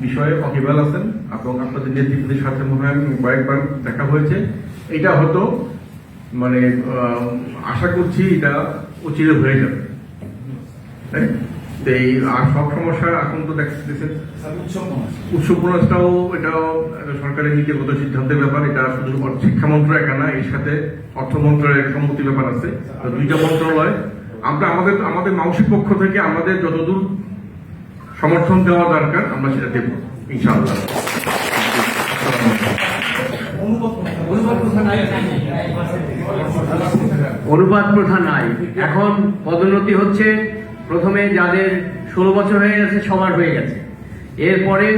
বিষয়ে অকিবাল আছেন এবং আপনাদের নেতৃত্বের সাথে মনে হয় কয়েকবার দেখা হয়েছে। এটা হয়তো মানে আশা করছি এটা অচিরে হয়ে যাবে। এই আর সব সমস্যার এখন তো দেখতেছেন উৎসব বোনাসটাও এটাও সরকারের নীতিগত সিদ্ধান্তের ব্যাপার। এটা শুধু শিক্ষা মন্ত্রণালয় একা না, এর সাথে অর্থ মন্ত্রণালয়ের সম্মতি ব্যাপার আছে। দুইটা মন্ত্রণালয় আমরা আমাদের মানসিক পক্ষ থেকে আমাদের যতদূর সমর্থন দেওয়া দরকার আমরা সেটা দেব ইনশাআল্লাহ। অনুপাত প্রথা নাই, এখন পদোন্নতি হচ্ছে। প্রথমে যাদের 16 বছর হয়ে গেছে সবার হয়ে গেছে, এরপরে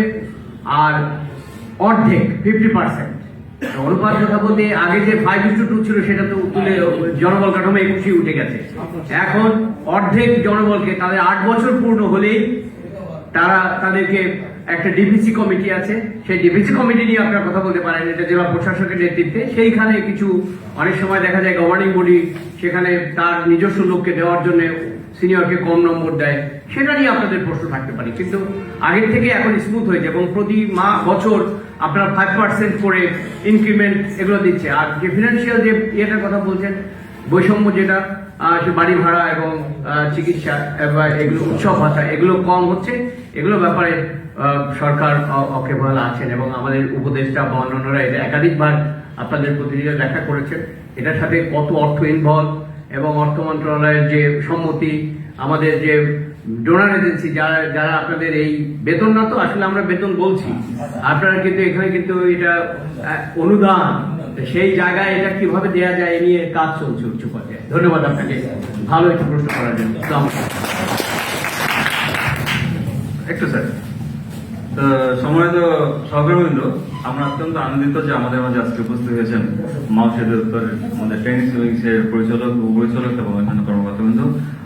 আর অর্ধেক 50%। অনুপাত কথা বলতে আগে যে 5:2 ছিল সেটা তো তুলে জনবল কাঠামো 21 উঠে গেছে। এখন অর্ধেক জনবলকে তাদের 8 বছর পূর্ণ হলেই তাদেরকে একটা ডিভিসি কমিটি আছে, সেই ডিভিসি কমিটি নিয়ে আপনারা কথা বলতে পারেন। এটা জেলা প্রশাসকের নেতৃত্বে, সেইখানে কিছু অনেক সময় দেখা যায় গভর্নিং বডি সেখানে তার নিজস্ব লোককে দেওয়ার জন্য সিনিয়রকে কম নম্বর দেয়, সেটা নিয়ে আপনাদের প্রশ্ন থাকতে পারে। কিন্তু আগের থেকে এখন স্মুথ হয়েছে এবং প্রতি বছর আপনারা 5% করে ইনক্রিমেন্ট এগুলো দিচ্ছে। আর যে ফিনান্সিয়াল যে ইয়েটার কথা বলছেন, বৈষম্য যেটা বাড়ি ভাড়া এবং চিকিৎসা এগুলো উৎসব ভাতা এগুলো কম হচ্ছে, এগুলো ব্যাপারে সরকার অকেবল আছেন এবং আমাদের উপদেষ্টা বা অন্যান্যরা এটা একাধিকবার আপনাদের প্রতিনিধিরা দেখা করেছেন। এটার সাথে কত অর্থ ইনভলভ এবং অর্থ মন্ত্রণালয়ের যে সম্মতি, আমাদের যে ডোনার এজেন্সি যারা আপনাদের এই বেতন না, তো আসলে আমরা বেতন বলছি, আপনারা কিন্তু এখানে কিন্তু এটা অনুদান, সেই জায়গায় এটা কিভাবে দেওয়া যায় এ নিয়ে কাজ চলছে উচ্চ পর্যায়ে। ধন্যবাদ আপনাকে ভালো একটু প্রশ্ন করার জন্য। একটু স্যার, সম্মানিত সহকর্মীবৃন্দ, আমরা অত্যন্ত আনন্দিত যে আমাদের মাঝে আজকে উপস্থিত হয়েছেন মাউসি দপ্তরের আমাদের ট্রেনিং সিভিংসের পরিচালক এবং অন্যান্য কর্মকর্তাবৃন্দ।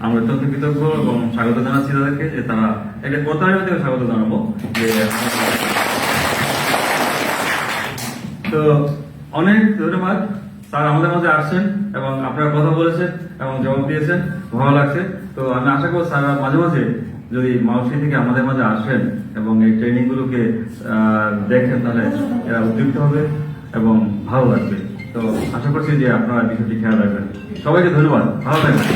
আমরা অত্যন্ত কৃতজ্ঞ এবং স্বাগত জানাচ্ছি তাদেরকে, যে তারা একটা প্রত্যাহারের মাধ্যমে স্বাগত জানাবো। যে তো অনেক ধন্যবাদ স্যার, আমাদের মাঝে আসছেন এবং আপনারা কথা বলেছেন এবং জবাব দিয়েছেন, ভালো লাগছে। তো আমি আশা করব স্যার মাঝে মাঝে যদি মাউসি থেকে আমাদের মাঝে আসেন এবং এই ট্রেনিং গুলোকে দেখেন, তাহলে এরা উদ্যুক্ত হবে এবং ভালো লাগবে। তো আশা করছি যে আপনারা বিষয়টি খেয়াল রাখবেন। সবাইকে ধন্যবাদ, ভালো থাকবেন।